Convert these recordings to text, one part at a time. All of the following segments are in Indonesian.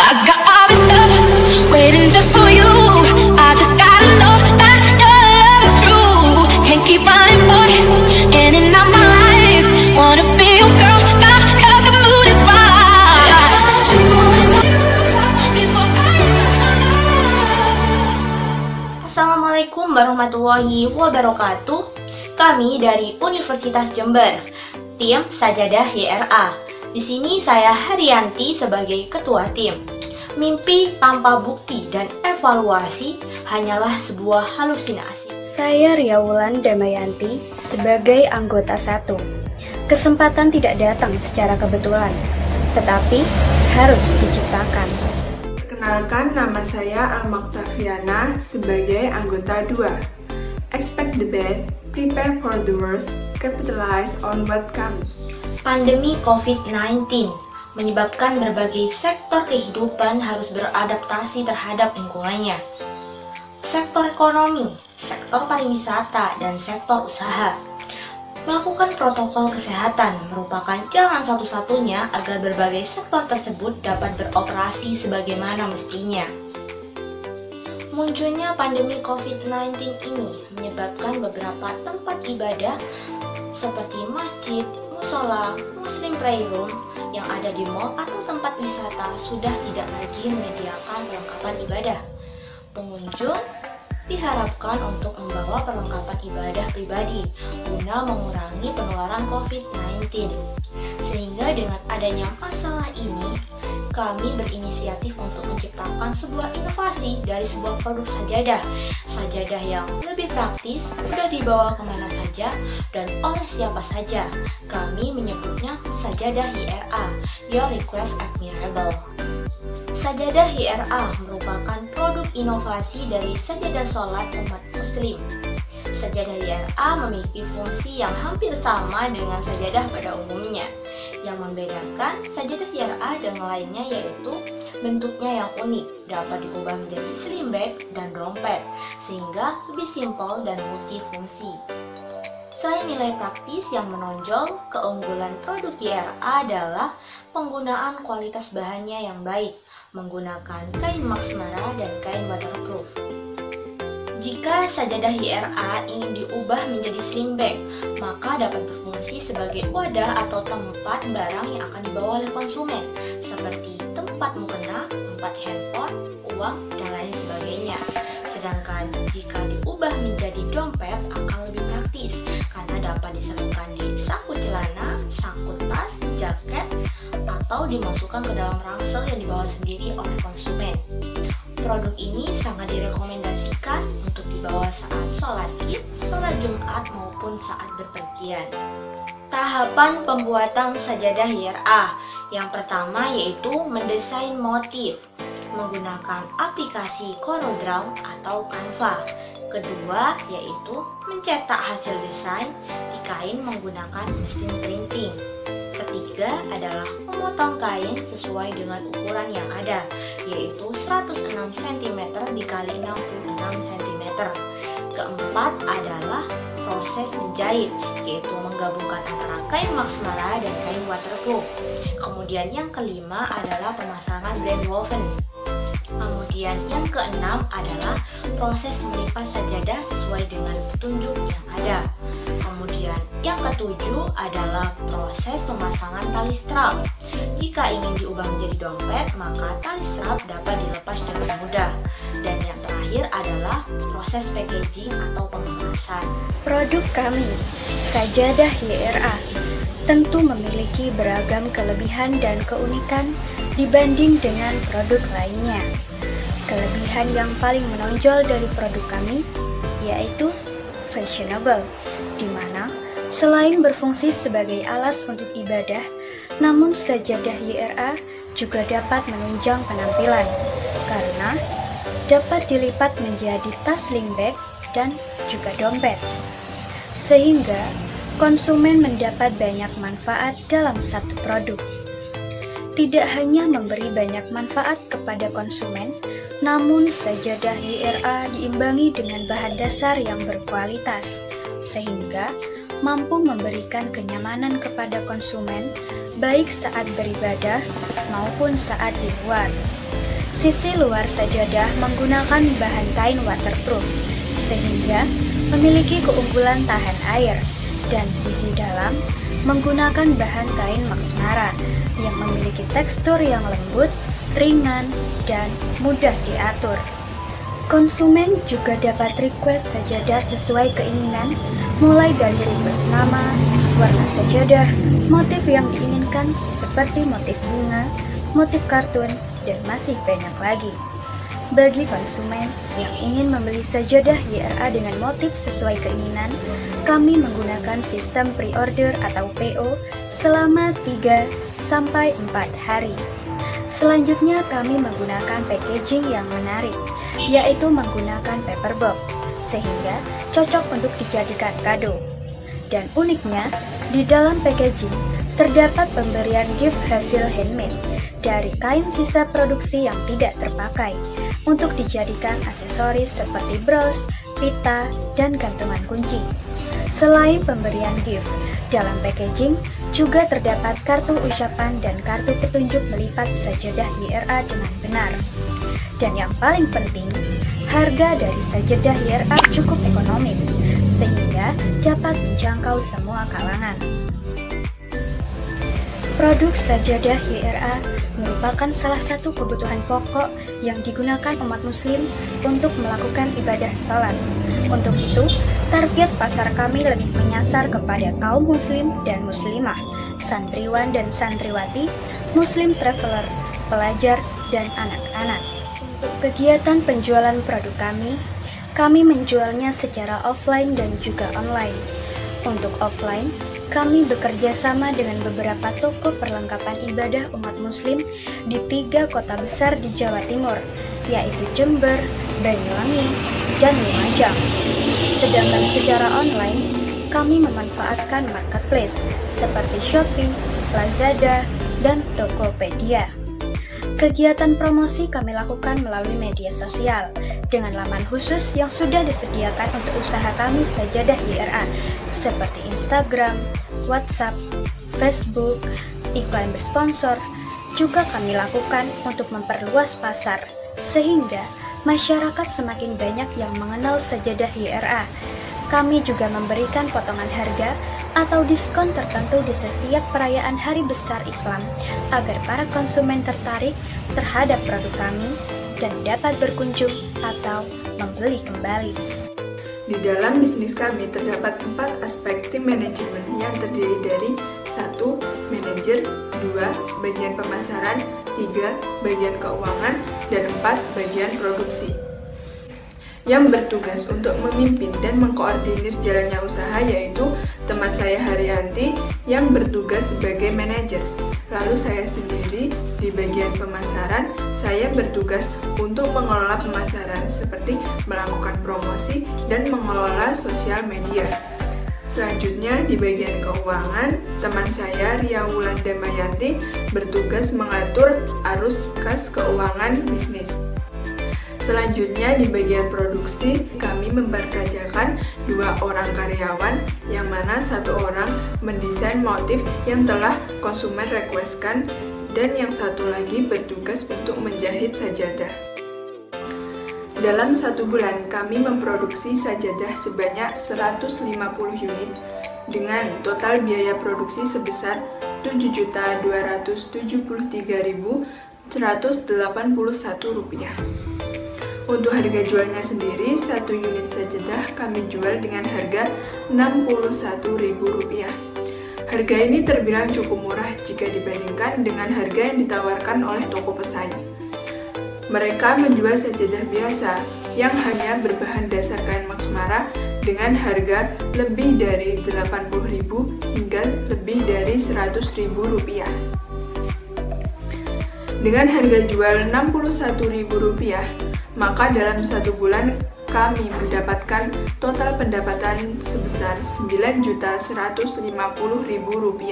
I got all this love waiting just for you. I just gotta know that your love is true. Can't keep running, boy, in and out my life. Wanna be your girl now, 'cause the mood is right. Before I touch my love. Assalamualaikum warahmatullahi wabarakatuh. Kami dari Universitas Jember, tim Sajadah YRA. Di sini saya Haryanti sebagai ketua tim. Mimpi tanpa bukti dan evaluasi hanyalah sebuah halusinasi. Saya Riawulan Damayanti sebagai anggota 1. Kesempatan tidak datang secara kebetulan, tetapi harus diciptakan. Perkenalkan, nama saya Almaktafiana sebagai anggota 2. Expect the best, prepare for the worst, capitalize on what comes. Pandemi COVID-19 menyebabkan berbagai sektor kehidupan harus beradaptasi terhadap lingkungannya. Sektor ekonomi, sektor pariwisata, dan sektor usaha. Melakukan protokol kesehatan merupakan jalan satu-satunya agar berbagai sektor tersebut dapat beroperasi sebagaimana mestinya. Munculnya pandemi COVID-19 ini menyebabkan beberapa tempat ibadah seperti masjid, musola, muslim prayer room yang ada di mal atau tempat wisata sudah tidak lagi menyediakan perlengkapan ibadah. Pengunjung diharapkan untuk membawa perlengkapan ibadah pribadi guna mengurangi penularan COVID-19. Sehingga dengan adanya masalah ini, kami berinisiatif untuk menciptakan sebuah inovasi dari sebuah produk sajadah. Sajadah yang lebih praktis, mudah dibawa kemana saja, dan oleh siapa saja. Kami menyebutnya Sajadah YRA, Your Request Admirable. Sajadah YRA merupakan produk inovasi dari sajadah sholat umat muslim. Sajadah YRA memiliki fungsi yang hampir sama dengan sajadah pada umumnya. Yang membedakan sajadah YRA dengan lainnya yaitu bentuknya yang unik, dapat diubah menjadi sling bag dan dompet, sehingga lebih simpel dan multifungsi. Selain nilai praktis yang menonjol, keunggulan produk YRA adalah penggunaan kualitas bahannya yang baik, menggunakan kain Max Mara dan kain waterproof. Jika sajadah YRA ingin diubah menjadi sling bag, maka dapat berfungsi sebagai wadah atau tempat barang yang akan dibawa oleh konsumen, seperti tempat mukena, tempat handphone, uang, dan lain sebagainya. Sedangkan jika diubah menjadi dompet akan lebih praktis, karena dapat diselipkan di saku celana, saku tas, jaket, atau dimasukkan ke dalam ransel yang dibawa sendiri oleh konsumen. Produk ini sangat direkomendasikan untuk dibawa saat sholat Id, sholat Jumat, maupun saat berpergian. Tahapan pembuatan sajadah YRA. Yang pertama yaitu mendesain motif menggunakan aplikasi CorelDRAW atau Canva. Kedua yaitu mencetak hasil desain di kain menggunakan mesin printing. Ketiga adalah memotong kain sesuai dengan ukuran yang ada, yaitu 106 cm dikali 66 cm. Keempat adalah proses menjahit, yaitu menggabungkan antara kain Max Mara dan kain waterproof. Kemudian yang kelima adalah pemasangan blend woven. Kemudian yang keenam adalah proses melipat sajadah sesuai dengan petunjuk yang ada. Kemudian yang ketujuh adalah proses pemasangan tali strap. Jika ingin diubah menjadi dompet, maka tali strap dapat dilepas dengan mudah. Dan yang terakhir adalah proses packaging atau pengemasan. Produk kami, Sajadah YRA, tentu memiliki beragam kelebihan dan keunikan dibanding dengan produk lainnya. Kelebihan yang paling menonjol dari produk kami yaitu fashionable, di mana selain berfungsi sebagai alas untuk ibadah, namun sajadah YRA juga dapat menunjang penampilan karena dapat dilipat menjadi tas sling bag dan juga dompet. Sehingga konsumen mendapat banyak manfaat dalam satu produk. Tidak hanya memberi banyak manfaat kepada konsumen, namun sajadah YRA diimbangi dengan bahan dasar yang berkualitas, sehingga mampu memberikan kenyamanan kepada konsumen baik saat beribadah maupun saat di luar. Sisi luar sajadah menggunakan bahan kain waterproof, sehingga memiliki keunggulan tahan air, dan sisi dalam menggunakan bahan kain maksmara yang memiliki tekstur yang lembut, ringan, dan mudah diatur. Konsumen juga dapat request sajadah sesuai keinginan, mulai dari request nama, warna sajadah, motif yang diinginkan seperti motif bunga, motif kartun, dan masih banyak lagi. Bagi konsumen yang ingin membeli sajadah YRA dengan motif sesuai keinginan, kami menggunakan sistem pre-order atau PO selama 3-4 hari. Selanjutnya kami menggunakan packaging yang menarik, yaitu menggunakan paper box, sehingga cocok untuk dijadikan kado. Dan uniknya, di dalam packaging terdapat pemberian gift hasil handmade dari kain sisa produksi yang tidak terpakai untuk dijadikan aksesoris seperti bros, pita, dan gantungan kunci. Selain pemberian gift, dalam packaging juga terdapat kartu ucapan dan kartu petunjuk melipat sajadah YRA dengan benar. Dan yang paling penting, harga dari sajadah YRA cukup ekonomis, sehingga dapat menjangkau semua kalangan. Produk sajadah YRA merupakan salah satu kebutuhan pokok yang digunakan umat muslim untuk melakukan ibadah salat. Untuk itu, target pasar kami lebih menyasar kepada kaum muslim dan muslimah, santriwan dan santriwati, muslim traveler, pelajar, dan anak-anak. Untuk kegiatan penjualan produk kami menjualnya secara offline dan juga online. Untuk offline, kami bekerja sama dengan beberapa toko perlengkapan ibadah umat muslim di 3 kota besar di Jawa Timur, yaitu Jember, Banyuwangi, dan Lumajang. Sedangkan secara online, kami memanfaatkan marketplace seperti Shopee, Lazada, dan Tokopedia. Kegiatan promosi kami lakukan melalui media sosial dengan laman khusus yang sudah disediakan untuk usaha kami sajadah YRA seperti Instagram, WhatsApp, Facebook, iklan bersponsor. Juga kami lakukan untuk memperluas pasar sehingga masyarakat semakin banyak yang mengenal sajadah YRA. Kami juga memberikan potongan harga atau diskon tertentu di setiap perayaan hari besar Islam agar para konsumen tertarik terhadap produk kami dan dapat berkunjung atau membeli kembali. Di dalam bisnis kami terdapat 4 aspek tim manajemen yang terdiri dari 1. Manajer, 2. Bagian pemasaran, 3. Bagian keuangan, dan 4. Bagian produksi. Yang bertugas untuk memimpin dan mengkoordinir jalannya usaha yaitu teman saya Haryanti yang bertugas sebagai manajer. Lalu saya sendiri di bagian pemasaran, saya bertugas untuk mengelola pemasaran seperti melakukan promosi dan mengelola sosial media. Selanjutnya di bagian keuangan, teman saya Ria Wulanda Mayanti bertugas mengatur arus kas keuangan bisnis. Selanjutnya di bagian produksi, kami mempekerjakan 2 orang karyawan yang mana 1 orang mendesain motif yang telah konsumen requestkan dan yang 1 lagi bertugas untuk menjahit sajadah. Dalam 1 bulan, kami memproduksi sajadah sebanyak 150 unit dengan total biaya produksi sebesar Rp7.273.181. Untuk harga jualnya sendiri, 1 unit sajadah kami jual dengan harga Rp61.000. Harga ini terbilang cukup murah jika dibandingkan dengan harga yang ditawarkan oleh toko pesaing. Mereka menjual sajadah biasa yang hanya berbahan dasar kain maksmara dengan harga lebih dari Rp80.000 hingga lebih dari Rp100.000. Dengan harga jual Rp61.000, maka dalam 1 bulan kami mendapatkan total pendapatan sebesar Rp9.150.000.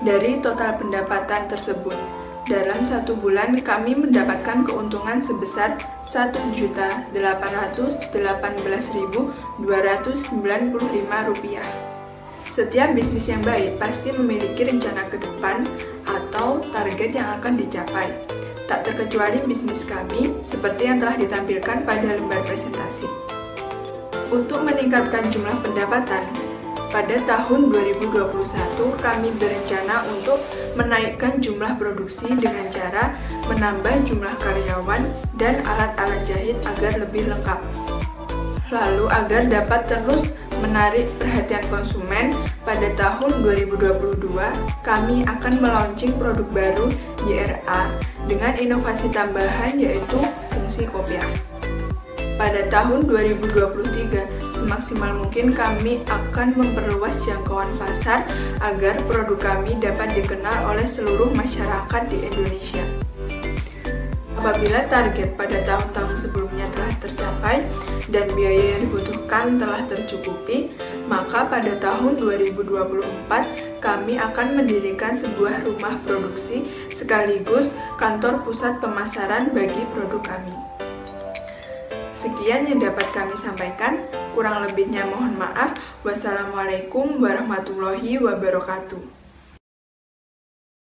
Dari total pendapatan tersebut, dalam 1 bulan kami mendapatkan keuntungan sebesar Rp1.818.295. Setiap bisnis yang baik pasti memiliki rencana ke depan atau target yang akan dicapai. Tak terkecuali bisnis kami seperti yang telah ditampilkan pada lembar presentasi. Untuk meningkatkan jumlah pendapatan, pada tahun 2021 kami berencana untuk menaikkan jumlah produksi dengan cara menambah jumlah karyawan dan alat-alat jahit agar lebih lengkap. Lalu agar dapat terus menarik perhatian konsumen, pada tahun 2022 kami akan melaunching produk baru YRA dengan inovasi tambahan yaitu fungsi kopiah. Pada tahun 2023, semaksimal mungkin kami akan memperluas jangkauan pasar agar produk kami dapat dikenal oleh seluruh masyarakat di Indonesia. Apabila target pada tahun-tahun sebelumnya telah tercapai dan biaya yang dibutuhkan telah tercukupi, maka pada tahun 2024 kami akan mendirikan sebuah rumah produksi sekaligus kantor pusat pemasaran bagi produk kami. Sekian yang dapat kami sampaikan, kurang lebihnya mohon maaf. Wassalamualaikum warahmatullahi wabarakatuh.